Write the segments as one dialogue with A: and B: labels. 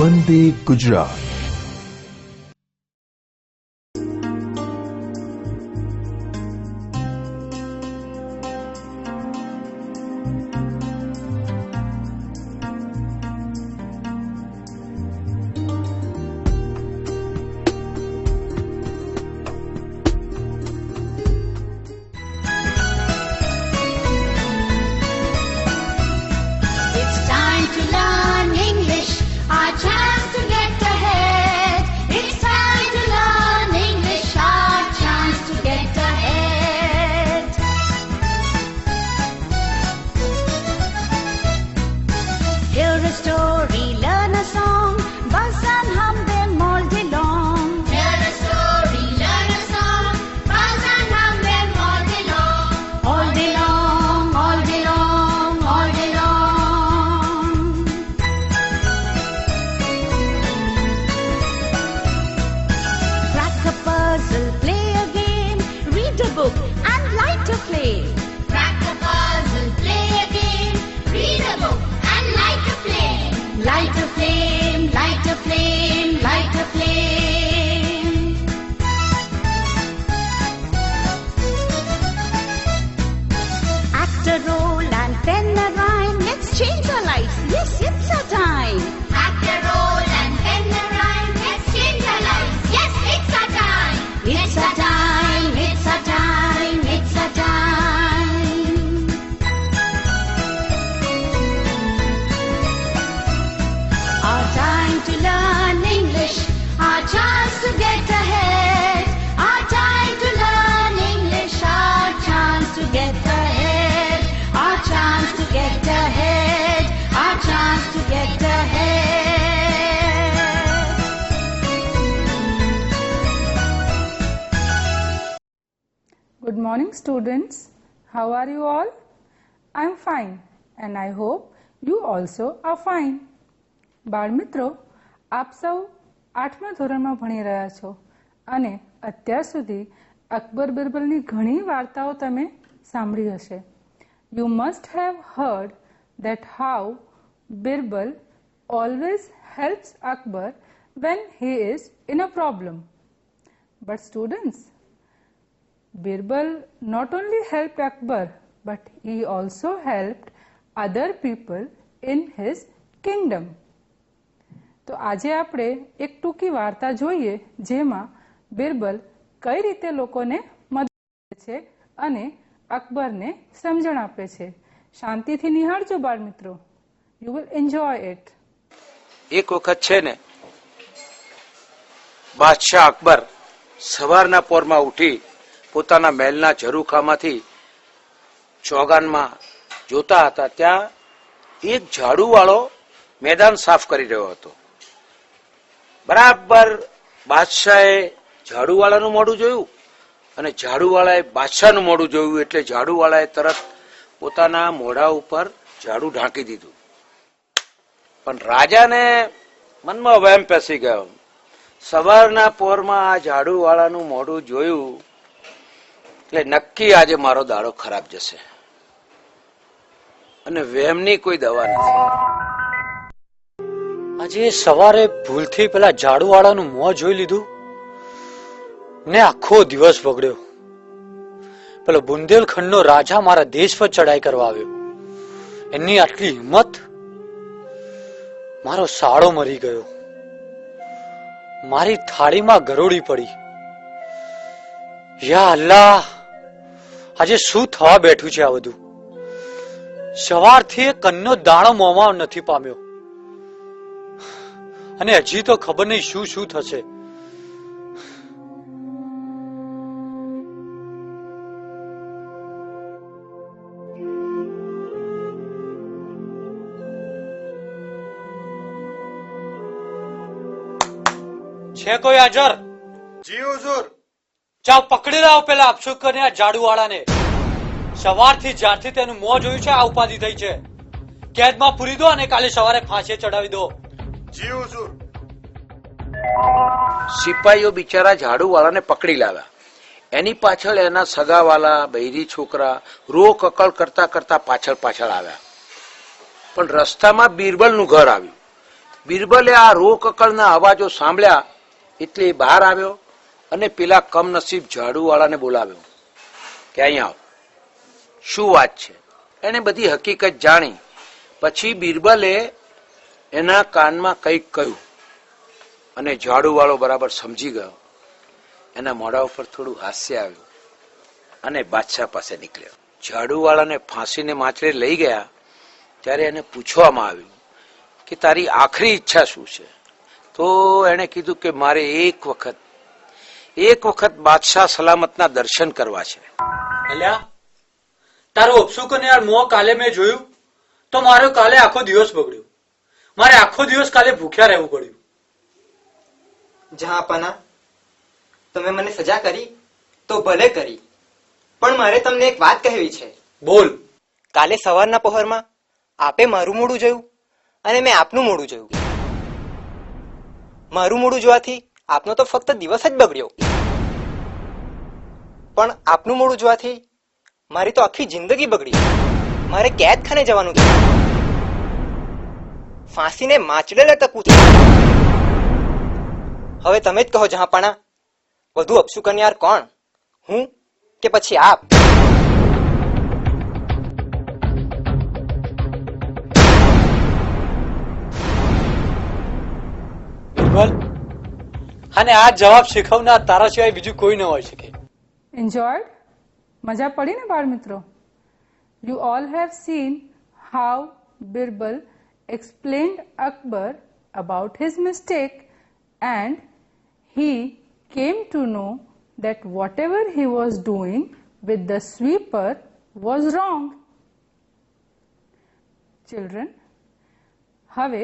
A: Vande Gujarat.
B: Good morning students. How are you all? I am fine and I hope you also are fine. બાળ મિત્રો, આપ સૌ 8મા ધોરણમાં ભણી રહ્યા છો અને અત્યાર સુધી અકબર બિરબલની ઘણી વાર્તાઓ તમે સાંભળી હશે. You must have heard that how Birbal always helps Akbar when he is in a problem. But students, Birbal not only helped Akbar, but he also helped other people in his kingdom. તો આજે આપણે એક ટૂંકી વાર્તા જોઈએ જેમાં બિરબલ કઈ રીતે લોકોને મદદ કરે છે અને અકબરને સમજણ આપે છે. શાંતિથી નિહાળજો બાળ મિત્રો. You will enjoy it.
C: એક વખત છે ને બાદશાહ અકબર સવારના પોરમાં ઉઠી પોતાના મહેલના ઝરૂખામાંથી ચોગાનમાં જોતા હતા. ત્યાં એક ઝાડુવાળો મેદાન સાફ કરી રહ્યો હતો. બરાબર બાદશાહે ઝાડુવાળાનું મોઢું જોયું અને ઝાડુવાળાએ બાદશાહનું મોઢું જોયું એટલે ઝાડુવાળાએ તરત પોતાના મોઢા ઉપર ઝાડુ ઢાંકી દીધું. પણ રાજાને મનમાં વહેમ પેસી ગયો. સવારના પોરમાં આ ઝાડુવાળાનું મોઢું જોયું એટલે નક્કી આજે મારો દાડો ખરાબ જશે અને વહેમની કોઈ દવા નથી.
D: આજે સવારે ભૂલથી પેલા ઝાડુવાળાનું મોં જોઈ લીધું ને આખો દિવસ બગડ્યો. પેલો બુંદેલખંડનો રાજા મારા દેશ પર ચડાઈ કરવા આવ્યો. એની આટલી હિંમત! મારો સાળો મરી ગયો. મારી થાળીમાં ગરોળી પડી. યા અલ્લાહ, આજે શું થવા બેઠું છે આ બધું? સવારથી એક કન્નો દાણો મોંમાં નથી પામ્યો અને હજી તો ખબર નહીં શું શું થશે. છે કોઈ હાજર?
E: જી હુજુર.
D: જાઓ પકડી લાવો પેલા અપશુકને આ ઝાડુવાળાને. સવારથી જ્યારથી તેનું મોં જોયું છે આ ઉપાધિ થઈ છે. કેદમાં પૂરી દો અને કાલે સવારે ફાંસીએ ચડાવી દો.
E: જી હુજુર.
C: સિપાહીઓ બિચારા ઝાડુવાળાને પકડી લાવ્યા. એની પાછળ એના સગાવાલા બૈરી છોકરા રો કકળ કરતા કરતા પાછળ પાછળ આવ્યા. પણ રસ્તામાં બિરબલનું ઘર આવ્યું. બિરબલે આ રો કકળના અવાજો સાંભળ્યા એટલે એ બહાર આવ્યો અને પેલા કમનસીબ ઝાડુવાળાને બોલાવ્યો કે અહીં આવ, શું વાત છે. એને બધી હકીકત જાણી પછી બિરબલે એના કાનમાં કંઈક કહ્યું અને ઝાડુવાળો બરાબર સમજી ગયો. એના મોઢા ઉપર થોડું હાસ્ય આવ્યું અને બાદશાહ પાસે નીકળ્યો. ઝાડુવાળાને ફાંસીને માછડે લઈ ગયા ત્યારે એને પૂછવામાં આવ્યું કે તારી આખરી ઈચ્છા શું છે. તો એણે કીધું કે મારે એક વખત બાદશાહ સલામતના દર્શન કરવા છે.
D: અલ્યા તારો અપસુ કન્યાર મોં કાલે મેં જોયું તો મારો કાલે આખો દિવસ બગડ્યો. મારે આખો દિવસ કાલે ભૂખ્યા રહેવું પડ્યું.
A: જહાંપના, તમે મને સજા કરી તો ભલે કરી, પણ મારે તમને એક વાત કહેવી છે.
D: બોલ.
A: કાલે સવારના પહોરમાં આપે મારું મોઢું જોયું અને મેં આપનું મોઢું જોયું. મારું મોઢું જોવાથી આપનો તો ફક્ત દિવસ જ બગડ્યો, પણ આપનું મોઢું જોવાથી મારી તો આખી જિંદગી બગડી. મારે કેદખાને જવાનું થયું, ફાંસીને માચડે લટકવું થયું. હવે તમે જ કહો જહાંપણા, વધુ અપસુ કન્યાર કોણ, હું કે પછી આપ?
D: બિરબલ, અને આ જવાબ શીખવનાર તારા સિવાય બીજું કોઈ ન હોઈ શકે.
B: Enjoyed? મજા પડી ને બાળ મિત્રો? You all have seen how Birbal explained Akbar about his mistake and he came to know that whatever he was doing with the sweeper was wrong. Children, હવે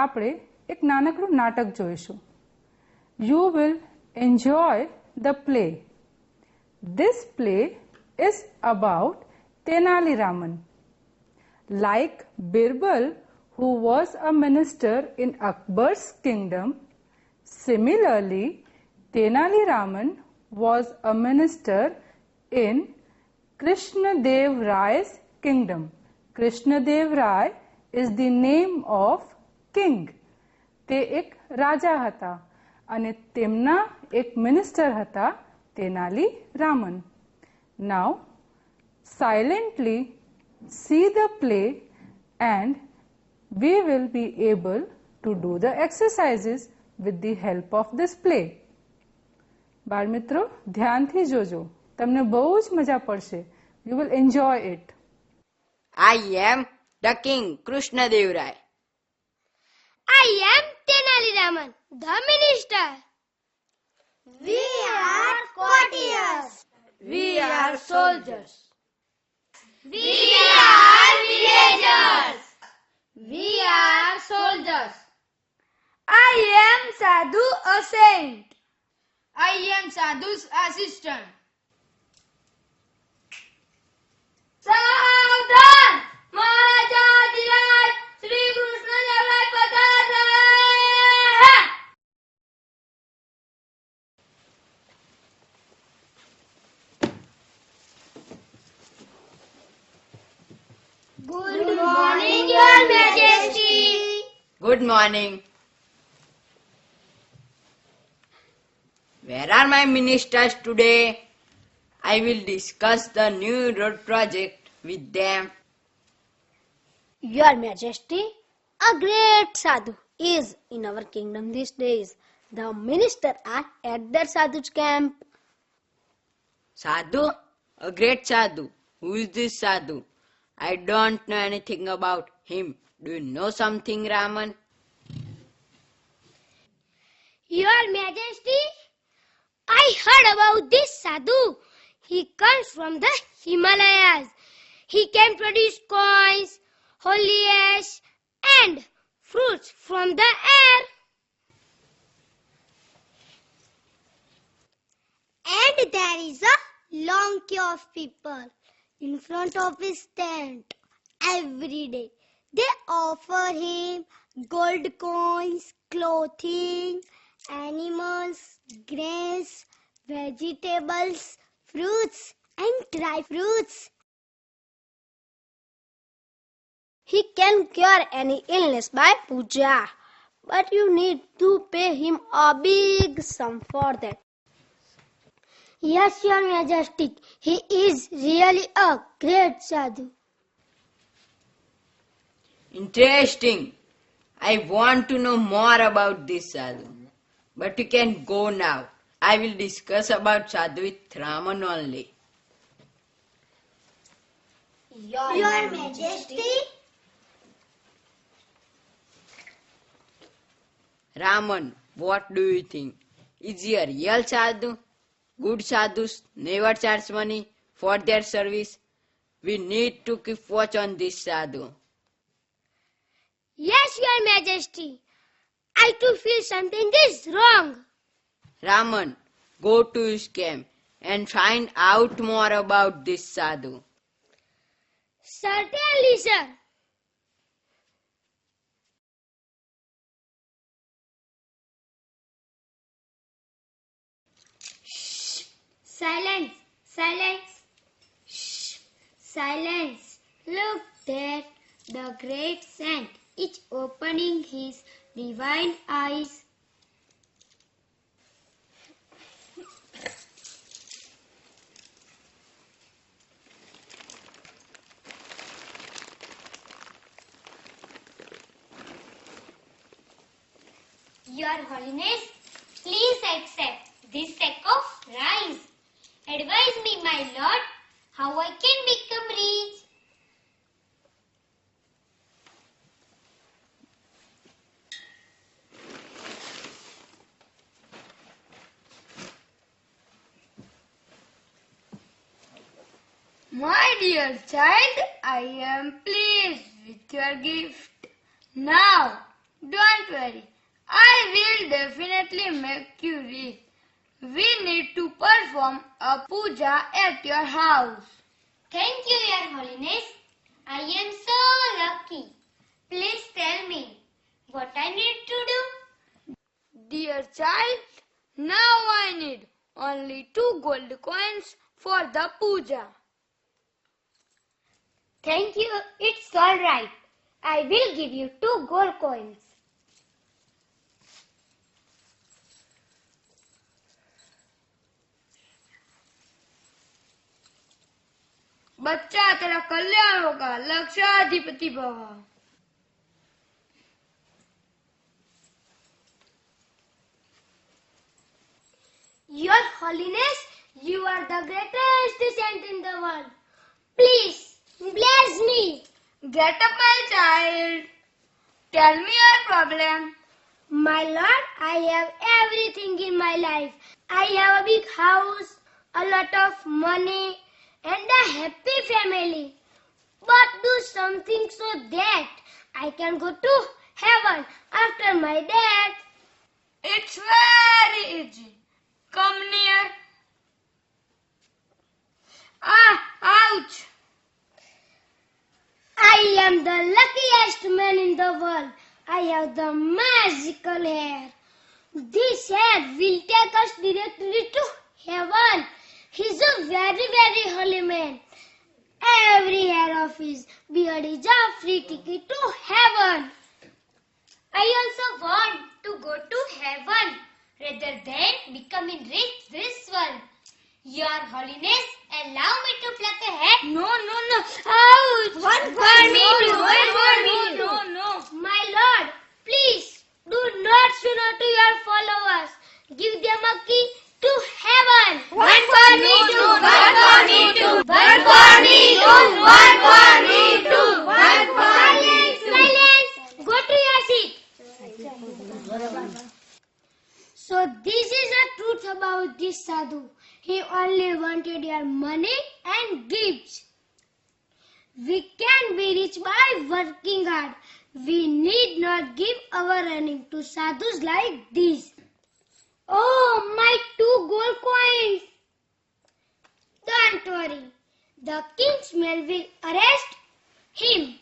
B: આપણે એક નાનકડું નાટક જોઈશું. You will enjoy the play. This play is about Tenali Raman. Like Birbal, who was a minister in Akbar's kingdom, similarly, Tenali Raman was a minister in Krishnadev Rai's kingdom. Krishnadev Rai is the name of king. તે એક રાજા હતા અને તેમના એક minister હતા Tenali Raman. Now, silently see the play and we will be able to do the exercises with the help of this play. બાળ મિત્રો ધ્યાનથી જોજો, તમને બહુ જ મજા પડશે. You will enjoy it.
F: I am the king, Krishnadev Rai.
G: I am Tenali Raman, the minister. We are courtiers.
F: We are soldiers.
G: We are villagers.
F: We are soldiers.
G: I am Sadhu, a saint.
F: I am Sadhu's assistant.
G: સાવધાન! મહારાજા ધીરાજ શ્રી કૃષ્ણદેવરાય પધારે! Good morning, Your Majesty.
F: Good morning. Where are my ministers today? I will discuss the new road project with them.
G: Your Majesty, a great sadhu is in our kingdom these days. The minister are at their sadhu's camp.
F: Sadhu? A great sadhu. Who is this sadhu? I don't know anything about him. Do you know something, Raman?
G: Your Majesty, I heard about this sadhu. He comes from the Himalayas. He can produce coins, holy ash, and fruits from the air. And there is a long queue of people in front of his tent every day. They offer him gold coins, clothing, animals, grains, vegetables, fruits, and dry fruits. He can cure any illness by puja. but you need to pay him a big sum for that. Yes, Your Majesty, he is really a great sadhu.
F: Interesting. I want to know more about this sadhu. But you can go now. I will discuss about sadhu with Raman only.
G: Your Majesty?
F: Raman, what do you think? Is he a real sadhu? Good sadhus never charge money for their service. We need to keep watch on this sadhu.
G: Yes, Your Majesty. I too feel something is wrong.
F: Raman, go to his camp and find out more about this sadhu.
G: Certainly, sir. Silence, silence, shh, silence. Look there, the great saint is opening his divine eyes. Your Holiness, please accept this sack of rice. Advise me, my lord, how I can become rich.
H: My dear child, I am pleased with your gift. Now, don't worry. I will definitely make you rich. We need to perform a puja at your house.
G: Thank you, Your Holiness. I am so lucky. Please tell me what I need to do.
H: Dear child, now I need only 2 gold coins for the puja.
G: Thank you. It's all right. I will give you 2 gold coins.
H: बच्चा तेरा कल्याण होगा लक्षाधिपति भव.
G: Your Holiness, you are the greatest saint in the world. Please, bless me.
H: Get up, my child. Tell me your problem.
G: My lord, I have everything in my life. I have a big house, a lot of money, and a happy family. But do something so that I can go to heaven after my death.
H: It's very easy. Come near. Ouch.
G: I am the luckiest man in the world. I have the magical hair. This hair will take us directly to heaven. He's a very, very holy man. Every hair of his beard is a free ticket to heaven. I also want to go to heaven rather than becoming rich this world. Your Holiness, allow me to pluck a hair.
H: No. Ouch.
G: One for me too, one for me too.
H: No.
G: My lord, please do not say no to your followers. Give them a key to heaven. One for me too, one for me too, one for me too, one for me too, one for me too. Silence! Go to your seat. So this is the truth about this sadhu. He only wanted your money and gifts. We can be rich by working hard. We need not give our earning to sadhus like these. Oh, my 2 gold coins. Don't worry. The king's men will arrest him.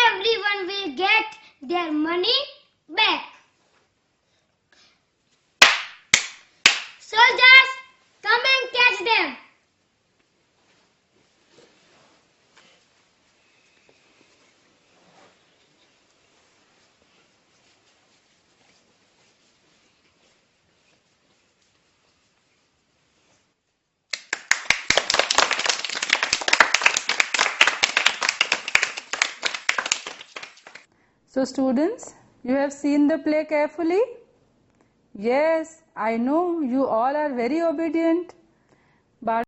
G: Everyone will get their money back. Soldiers, come and catch them.
B: So students, you have seen the play carefully? Yes, I know you all are very obedient. But